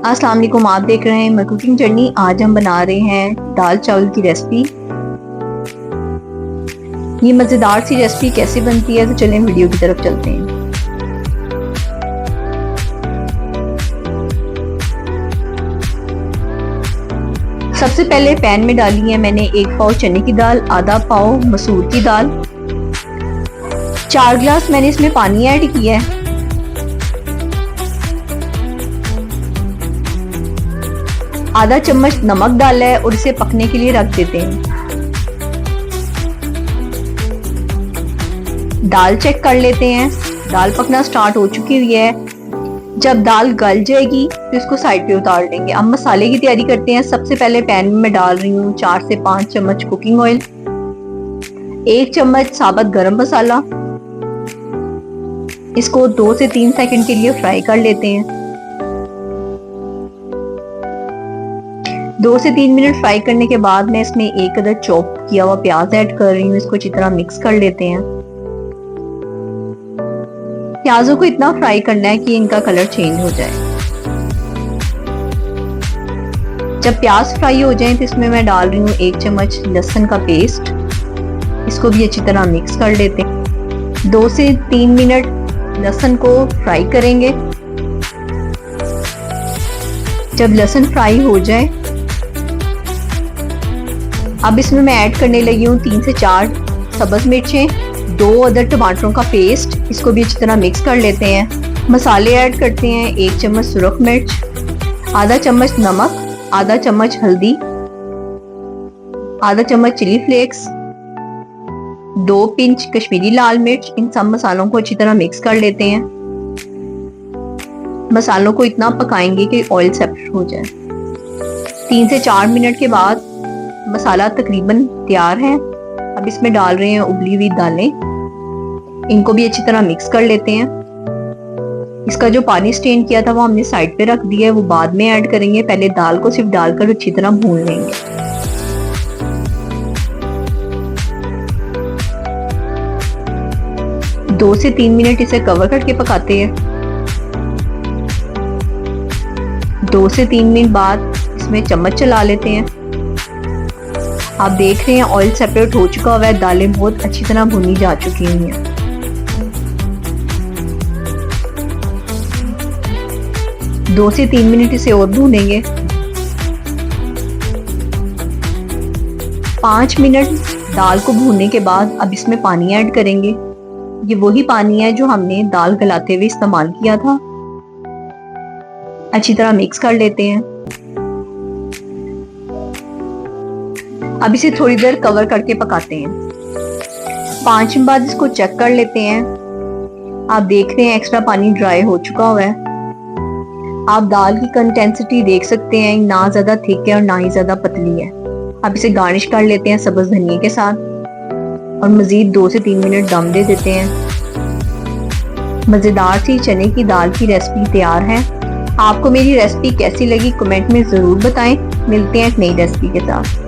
अस्सलाम वालेकुम, आप देख रहे हैं माय कुकिंग जर्नी। आज हम बना रहे हैं दाल चावल की रेसिपी। ये मज़ेदार सी रेसिपी कैसे बनती है, तो चलें वीडियो की तरफ चलते हैं। सबसे पहले पैन में डाली है मैंने 1 पाव चने की दाल, आधा पाव मसूर की दाल, 4 गिलास मैंने इसमें पानी ऐड किया है। आधा चम्मच नमक डाला है और इसे पकने के लिए रख देते हैं। दाल चेक कर लेते हैं, दाल पकना स्टार्ट हो चुकी हुई है। जब दाल गल जाएगी तो इसको साइड पे उतार लेंगे। अब मसाले की तैयारी करते हैं। सबसे पहले पैन में मैं डाल रही हूँ 4 से 5 चम्मच कुकिंग ऑयल, 1 चम्मच साबुत गरम मसाला। इसको 2 से 3 सेकंड के लिए फ्राई कर लेते हैं। 2 से 3 मिनट फ्राई करने के बाद मैं इसमें 1 अदद चॉप किया हुआ प्याज ऐड कर रही हूँ। इसको अच्छी तरह मिक्स कर लेते हैं। प्याजों को इतना फ्राई करना है कि इनका कलर चेंज हो जाए। जब प्याज फ्राई हो जाए तो इसमें मैं डाल रही हूँ 1 चम्मच लहसुन का पेस्ट। इसको भी अच्छी तरह मिक्स कर लेते हैं। 2 से 3 मिनट लहसुन को फ्राई करेंगे। जब लहसुन फ्राई हो जाए, अब इसमें मैं ऐड करने लगी हूँ 3 से 4 सब्ज मिर्चें, 2 अदद टमाटरों का पेस्ट। इसको भी अच्छी तरह मिक्स कर लेते हैं। मसाले ऐड करते हैं 1 चम्मच सुरख मिर्च, आधा चम्मच नमक, आधा चम्मच हल्दी, आधा चम्मच चिली फ्लेक्स, 2 पिंच कश्मीरी लाल मिर्च। इन सब मसालों को अच्छी तरह मिक्स कर लेते हैं। मसालों को इतना पकाएंगे कि ऑयल सेपरेट हो जाए। 3 से 4 मिनट के बाद मसाला तकरीबन तैयार है। अब इसमें डाल रहे हैं उबली हुई दालें। इनको भी अच्छी तरह मिक्स कर लेते हैं। इसका जो पानी स्ट्रेन किया था वो हमने साइड पे रख दिया है, वो बाद में ऐड करेंगे। पहले दाल को सिर्फ डालकर अच्छी तरह भून लेंगे। दो से 3 मिनट इसे कवर करके पकाते हैं। 2 से 3 मिनट बाद इसमें चम्मच चला लेते हैं। आप देख रहे हैं ऑयल सेपरेट हो चुका हुआ है। दालें बहुत अच्छी तरह भुनी जा चुकी हुई हैं। दो से 3 मिनट इसे और भूनेंगे। 5 मिनट दाल को भूनने के बाद अब इसमें पानी ऐड करेंगे। ये वही पानी है जो हमने दाल गलाते हुए इस्तेमाल किया था। अच्छी तरह मिक्स कर लेते हैं। अब इसे थोड़ी देर कवर करके पकाते हैं। 5 मिनट बाद इसको चेक कर लेते हैं। आप देख रहे हैं एक्स्ट्रा पानी ड्राई हो चुका हुआ है। आप दाल की कंसिस्टेंसी देख सकते हैं, ना ज्यादा थिक है और ना ही ज्यादा पतली है। अब इसे गार्निश कर लेते हैं सब्ज धनिया के साथ और मजीद 2 से 3 मिनट दम दे देते हैं। मजेदार सी चने की दाल की रेसिपी तैयार है। आपको मेरी रेसिपी कैसी लगी कमेंट में जरूर बताएं। मिलते हैं एक नई रेसिपी के साथ।